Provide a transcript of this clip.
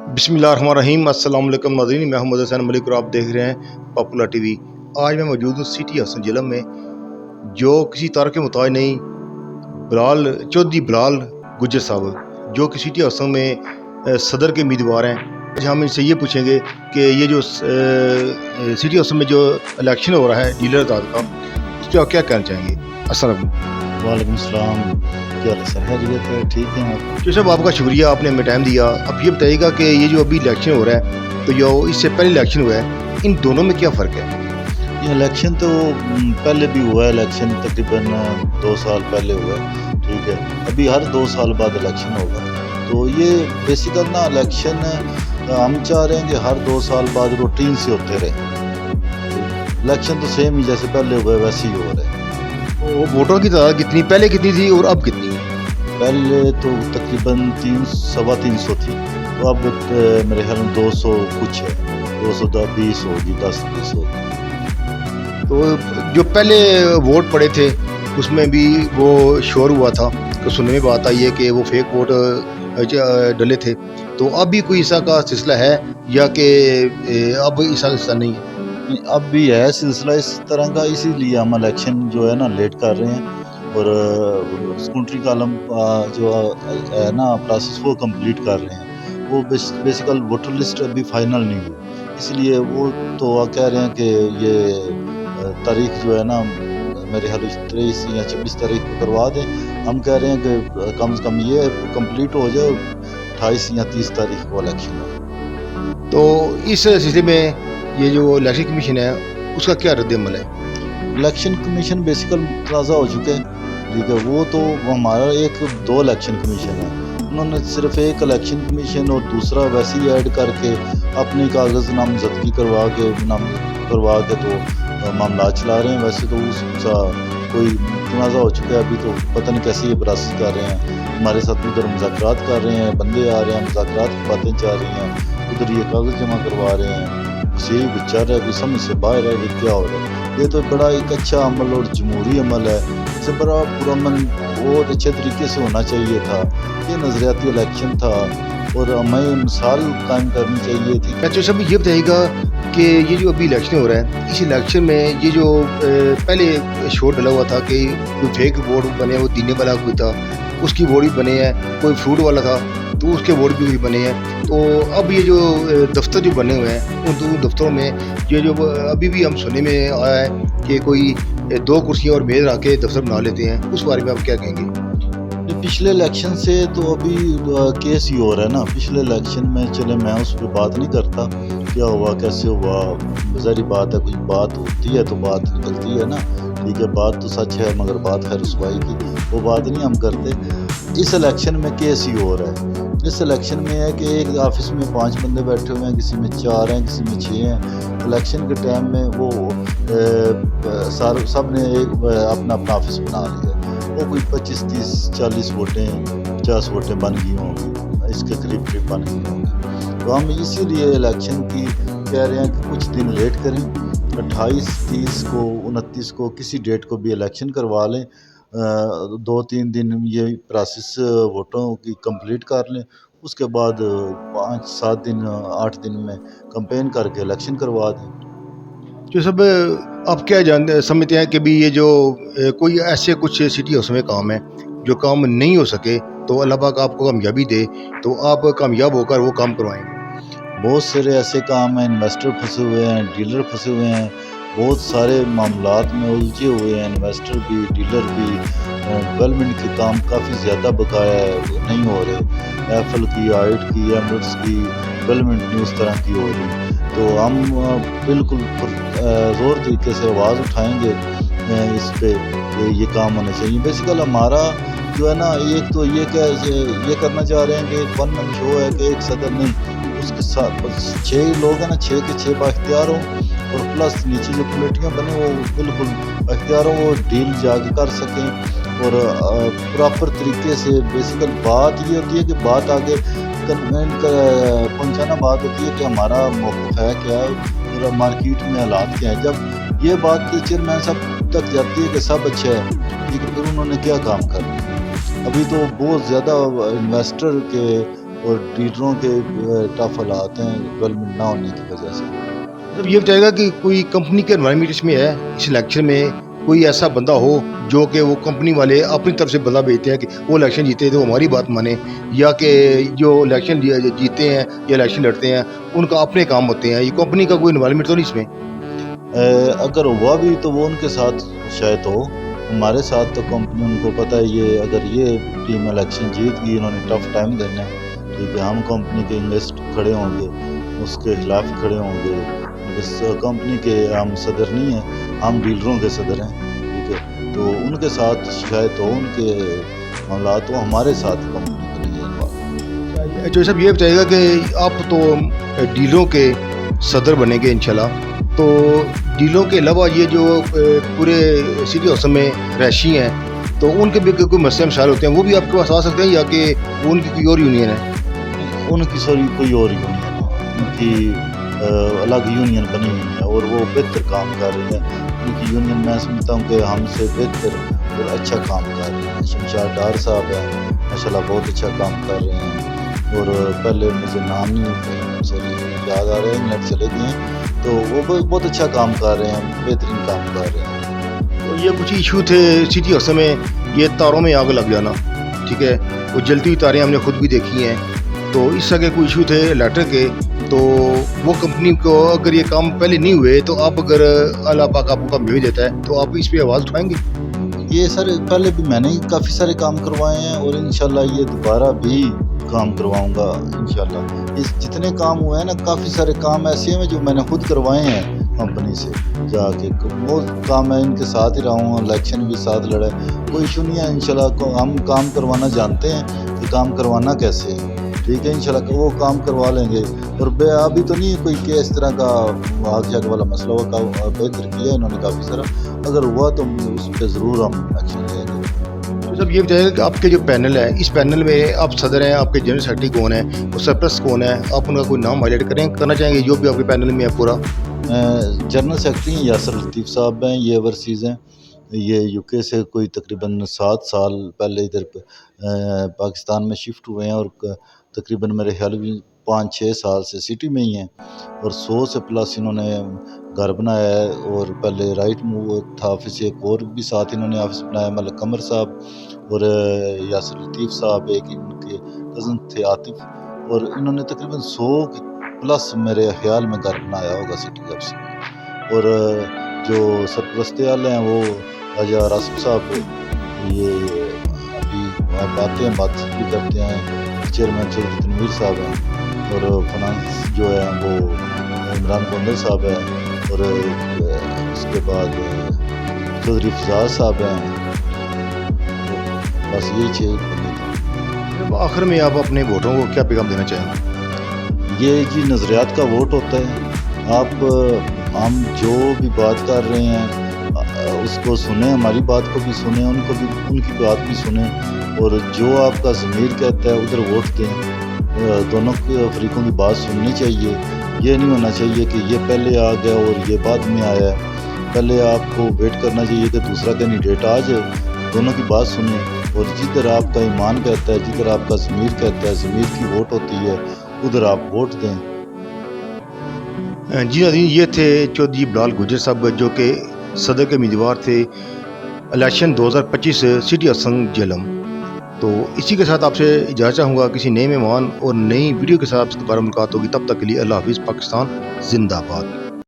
بسم اللہ الرحمن الرحیم۔ السلام علیکم ناظرین، میں محمد حسین ملک اور آپ دیکھ رہے ہیں پاپولر ٹی وی۔ آج میں موجود ہوں سٹی حسن جہلم میں، جو کسی طرح کے محتاج نہیں، چودھری بلال گجر صاحب، جو کہ سٹی حسن میں صدر کے امیدوار ہیں۔ آج ہم ان سے یہ پوچھیں گے کہ یہ جو سٹی حسن میں جو الیکشن ہو رہا ہے ڈیلر اتحاد کا، اس پہ آپ کیا کہنا چاہیں گے؟ السلام علیکم۔ وعلیکم السلام، کیا سر خیریت ہے؟ ٹھیک ہیں آپ؟ جو صاحب آپ کا شکریہ، آپ نے ہمیں ٹائم دیا۔ اب یہ بتائیے گا کہ یہ جو ابھی الیکشن ہو رہا ہے، تو جو اس سے پہلے الیکشن ہوا ہے، ان دونوں میں کیا فرق ہے؟ یہ الیکشن تو پہلے بھی ہوا ہے، الیکشن تقریباً 2 سال پہلے ہوا ہے، ٹھیک ہے۔ ابھی ہر 2 سال بعد الیکشن ہوگا، تو یہ بیسیکل نا الیکشن ہم چاہ رہے ہیں کہ ہر 2 سال بعد روٹین سے ہوتے رہے۔ الیکشن تو سیم ہی جیسے پہلے ہوا ہے ویسے ہی ہو رہا ہے۔ تو ووٹوں کی تعداد کتنی پہلے کتنی تھی اور اب کتنی ہے؟ پہلے تو تقریباً 300 تھی، تو اب میرے خیال میں 200 کچھ ہے، 220 ہوگی، 10-20 ہوگی۔ تو جو پہلے ووٹ پڑے تھے اس میں بھی وہ شور ہوا تھا، تو سننے میں بات آئی ہے کہ وہ فیک ووٹ ڈلے تھے، تو اب بھی کوئی ایسا کا سلسلہ ہے یا کہ اب ایسا سلسلہ نہیں ہے؟ اب بھی ہے سلسلہ اس طرح کا، اسی لیے ہم الیکشن جو ہے نا لیٹ کر رہے ہیں، اور سیکنڈری کالم جو ہے نا پروسیس وہ کمپلیٹ کر رہے ہیں۔ وہ بیسیکل ووٹر لسٹ ابھی فائنل نہیں ہوئی، اس لیے وہ تو کہہ رہے ہیں کہ یہ تاریخ جو ہے نا میرے خیال 23 یا 26 تاریخ کو کروا دیں۔ ہم کہہ رہے ہیں کہ کم از کم یہ کمپلیٹ ہو جائے، 28 یا 30 تاریخ کو الیکشن ہو۔ تو اس سلسلے میں یہ جو الیکشن کمیشن ہے اس کا کیا رد عمل ہے؟ الیکشن کمیشن بیسیکل تازہ ہو چکے ہیں، ٹھیک ہے۔ وہ تو ہمارا 2 الیکشن کمیشن ہے، انہوں نے صرف ایک الیکشن کمیشن اور دوسرا ویسے ہی ایڈ کر کے اپنے کاغذ نامزدگی کروا کے تو معاملات چلا رہے ہیں۔ ویسے تو اس کا کوئی تنازع ہو چکا ہے، ابھی تو پتہ نہیں کیسے یہ پروسیس کر رہے ہیں۔ ہمارے ساتھ ادھر مذاکرات کر رہے ہیں، بندے آ رہے ہیں، مذاکرات کی باتیں چل رہی ہیں، ادھر یہ کاغذ جمع کروا رہے ہیں۔ یہی چل رہا ہے، کوئی سمجھ سے باہر ہے کہ کیا ہو رہا ہے۔ یہ تو بڑا ایک اچھا عمل اور جمہوری عمل ہے، اس سے بڑا پرامن بہت اچھے طریقے سے ہونا چاہیے تھا۔ یہ نظریاتی الیکشن تھا اور ہمیں مثال قائم کرنی چاہیے تھی۔ اچھا صاحب یہ بتائیے گا کہ یہ جو ابھی الیکشن ہو رہا ہے، اس الیکشن میں یہ جو پہلے شور ڈلا ہوا تھا کہ کوئی فیک ووٹ بنے، وہ دینے والا کوئی تھا، اس کی ووٹ بھی بنے ہیں، کوئی فروٹ والا تھا تو اس کے ووٹ بھی بنے ہیں، تو اب یہ جو دفتر جو بنے ہوئے ہیں ان 2 دفتروں میں یہ جو ابھی بھی ہم سننے میں آیا ہے کہ کوئی 2 کرسیاں اور میز رکھ کے دفتر بنا لیتے ہیں، اس بارے میں آپ کیا کہیں گے؟ پچھلے الیکشن سے تو ابھی کیس ہی ہو رہا ہے نا۔ پچھلے الیکشن میں چلے میں اس پہ بات نہیں کرتا کیا ہوا کیسے ہوا، ظاہری بات ہے، کوئی بات ہوتی ہے تو بات نکلتی ہے نا، ٹھیک ہے۔ بات تو سچ ہے مگر بات ہے رسوائی کی، وہ بات نہیں ہم کرتے۔ اس الیکشن میں کیس ہی ہو رہا ہے۔ اس الیکشن میں ہے کہ ایک آفس میں 5 بندے بیٹھے ہوئے ہیں، کسی میں 4 ہیں، کسی میں 6 ہیں۔ الیکشن کے ٹائم میں وہ سب نے اپنا آفس بنا لیا، وہ کوئی 25-30-40 ووٹیں 50 ووٹیں بن گئی ہوں گی، اس کے قریب بن گئی ہوں گی۔ تو ہم اسی لیے الیکشن کی کہہ رہے ہیں کہ کچھ دن لیٹ کریں، 28 30 کو 29 کو کسی ڈیٹ کو بھی الیکشن کروا لیں، 2-3 دن یہ پروسیس ووٹوں کی کمپلیٹ کر لیں، اس کے بعد 5-7 دن 8 دن میں کمپین کر کے الیکشن کروا دیں۔ جو سب آپ کیا سمجھتے ہیں کہ بھی یہ جو کوئی ایسے کچھ سٹی ہاؤس میں کام ہے جو کام نہیں ہو سکے تو اللہ پاک آپ کو کامیابی دے تو آپ کامیاب ہو کر وہ کام کروائیں؟ بہت سارے ایسے کام ہیں، انویسٹر پھنسے ہوئے ہیں، ڈیلر پھنسے ہوئے ہیں، بہت سارے معاملات میں الجھے ہوئے ہیں، انویسٹر بھی ڈیلر بھی۔ ڈیولپمنٹ کے کام کافی زیادہ بقایا ہے، نہیں ہو رہے۔ ایفل کی، آئٹ کی، ایمریٹس کی ڈیولپمنٹ نہیں اس طرح کی ہو رہی۔ تو ہم بالکل زور طریقے سے آواز اٹھائیں گے اس پہ کہ یہ کام ہونے چاہیے۔ بیسیکل ہمارا جو ہے نا ایک تو یہ کرنا چاہ رہے ہیں کہ ایک ون مین شو ہے کہ ایک صدر نہیں، اس کے ساتھ 6 لوگ ہیں نا، 6 کے 6 بااختیار ہوں، اور پلس نیچے جو کمیٹیاں بنے وہ بالکل اختیار ہوں، وہ ڈیل جا کے کر سکیں اور پراپر طریقے سے۔ بیسیکل بات یہ ہوتی ہے کہ بات آگے کنوینٹ پہنچانا بات ہوتی ہے کہ ہمارا موقف ہے کیا ہے اور مارکیٹ میں حالات کیا ہے۔ جب یہ بات چیئرمین صاحب تک جاتی ہے کہ سب اچھا ہے، ٹھیک ہے، پھر انہوں نے کیا کام کرنا؟ ابھی تو بہت زیادہ انویسٹر کے اور ڈیلروں کے ٹف حالات ہیں ڈیولپمنٹ نہ ہونے کی وجہ سے۔ مطلب یہ بتائے گا کہ کوئی کمپنی کے انوائرمنٹ اس میں ہے، اس الیکشن میں کوئی ایسا بندہ ہو جو کہ وہ کمپنی والے اپنی طرف سے بندہ بھیجتے ہیں کہ وہ الیکشن جیتے ہیں تو ہماری بات مانیں، یا کہ جو الیکشن جیتے ہیں یا الیکشن لڑتے ہیں ان کا اپنے کام ہوتے ہیں، یہ کمپنی کا کوئی انوائرمنٹ تو نہیں اس میں؟ اگر ہوا بھی تو وہ ان کے ساتھ شاید ہو، ہمارے ساتھ تو کمپنی ان کو پتہ ہے یہ اگر یہ ٹیم الیکشن جیت گئی انہوں نے ٹف ٹائم دینا ہے، ٹھیک ہے، ہم کمپنی کے انویسٹ کھڑے ہوں گے، اس کے خلاف کھڑے ہوں گے، اس کمپنی کے ہم صدر نہیں ہیں، ہم ڈیلروں کے صدر ہیں، ٹھیک ہے، تو ان کے ساتھ شاید ہو ان کے معاملات ہو، ہمارے ساتھ کمپنی کے نہیں ہے۔ جو صاحب یہ بتائے گا کہ آپ تو ڈیلروں کے صدر بنیں گے انشاءاللہ، تو ڈیلوں کے علاوہ یہ جو پورے سٹی ہاؤس میں رہائشی ہیں تو ان کے بھی کوئی مسئلے مسائل ہوتے ہیں، وہ بھی آپ کے پاس آ سکتے ہیں یا کہ وہ ان کی کوئی اور یونین ہے؟ ان کی کوئی اور یونین ہے، ان کی الگ یونین بنی ہوئی ہے اور وہ بہتر کام کر رہی ہے، ان کی یونین میں سمجھتا ہوں کہ ہم سے بہتر اور اچھا کام کر رہے ہیں۔ شمشاد ڈار صاحب ہیں ماشاءاللہ بہت اچھا کام کر رہے ہیں، اور پہلے مجھے نام نہیں سوری یاد آ رہے ہیں، انگلینڈ چلے گئے ہیں، تو وہ بہت اچھا کام کر رہے ہیں، بہترین کام کر رہے ہیں۔ تو یہ کچھ ایشو تھے سٹی ہاؤس میں، یہ تاروں میں آگ لگ جانا، ٹھیک ہے، وہ جلتی ہوئی تاریں ہم نے خود بھی دیکھی ہیں، تو اس طرح کے کوئی ایشو تھے لیٹر کے، تو وہ کمپنی کو اگر یہ کام پہلے نہیں ہوئے تو آپ اگر اللہ پاک آپ کو کام بھیج دیتا ہے تو آپ اس پہ آواز اٹھائیں گے؟ یہ سر پہلے بھی میں نے کافی سارے کام کروائے ہیں اور انشاءاللہ یہ دوبارہ بھی کام کرواؤں گا انشاءاللہ۔ اس جتنے کام ہوئے ہیں نا، کافی سارے کام ایسے ہیں جو میں نے خود کروائے ہیں کمپنی سے جا کے، وہ کام میں ان کے ساتھ ہی رہا ہوں، الیکشن بھی ساتھ لڑے، کوئی ایشو نہیں ہے انشاءاللہ۔ ہم کام کروانا جانتے ہیں کہ کام کروانا کیسے ہے، ٹھیک ہے، انشاءاللہ وہ کام کروا لیں گے۔ اور ابھی تو نہیں کوئی کہ اس طرح کا آگ جاگ والا مسئلہ ہوا، بہتر کیا انہوں نے کافی سارا، اگر ہوا تو اس پہ ضرور ہم ایکشن لیں گے۔ تو صاحب یہ بتائیے کہ آپ کے جو پینل ہے، اس پینل میں آپ صدر ہیں، آپ کے جنرل سیکرٹری کون ہیں، وہ سرپرست کون ہے، آپ ان کا کوئی نام ہائی لائٹ کرنا چاہیں گے جو بھی آپ کے پینل میں ہے پورا؟ جنرل سیکرٹری ہیں یاسر لطیف صاحب ہیں، یہ اوورسیز ہیں، یہ یو کے سے کوئی تقریباً 7 سال پہلے ادھر پاکستان میں شفٹ ہوئے ہیں، اور تقریباً میرے خیال میں 5-6 سال سے سٹی میں ہی ہیں، اور 100 سے پلس انہوں نے گھر بنایا ہے، اور پہلے رائٹ موو تھا آفس، ایک اور بھی ساتھ انہوں نے آفس بنایا، ملک قمر صاحب اور یاسر لطیف صاحب، ایک ان کے کزن تھے عاطف، اور انہوں نے تقریباً 100 پلس میرے خیال میں گھر بنایا ہوگا سٹی آفس میں۔ اور جو سرپرست اعلیٰ ہیں وہ راجہ راسف صاحب، یہ ابھی بات بھی کرتے ہیں، چیئرمین چودھری تنویر صاحب ہیں، اور فنانس جو ہے وہ عمران بندر صاحب ہیں، اور اس کے بعد چودھری فضاز صاحب ہیں، بس یہی 6 بندے تھے۔ آخر میں آپ اپنے ووٹروں کو کیا پیغام دینا چاہیں گے؟ یہ جی نظریات کا ووٹ ہوتا ہے، آپ ہم جو بھی بات کر رہے ہیں اس کو سنیں، ہماری بات کو بھی سنیں، ان کی بات بھی سنیں، اور جو آپ کا ضمیر کہتا ہے ادھر ووٹ دیں۔ دونوں فریقوں کی بات سننی چاہیے، یہ نہیں ہونا چاہیے کہ یہ پہلے آ گیا اور یہ بعد میں آیا ہے، پہلے آپ کو ویٹ کرنا چاہیے کہ دوسرا کینڈیڈیٹ آ جائے، دونوں کی بات سنیں، اور جدھر آپ کا ایمان کہتا ہے، جدھر آپ کا ضمیر کہتا ہے، ضمیر کی ووٹ ہوتی ہے، ادھر آپ ووٹ دیں۔ جی ناظرین، یہ تھے چودھری بلال گجر صاحب جو کہ صدر کے امیدوار تھے الیکشن 2025 سٹی اسنگ جہلم۔ تو اسی کے ساتھ آپ سے اجازت چاہوں گا، کسی نئے مہمان اور نئی ویڈیو کے ساتھ دوبارہ ملاقات ہوگی، تب تک کے لیے اللہ حافظ، پاکستان زندہ باد۔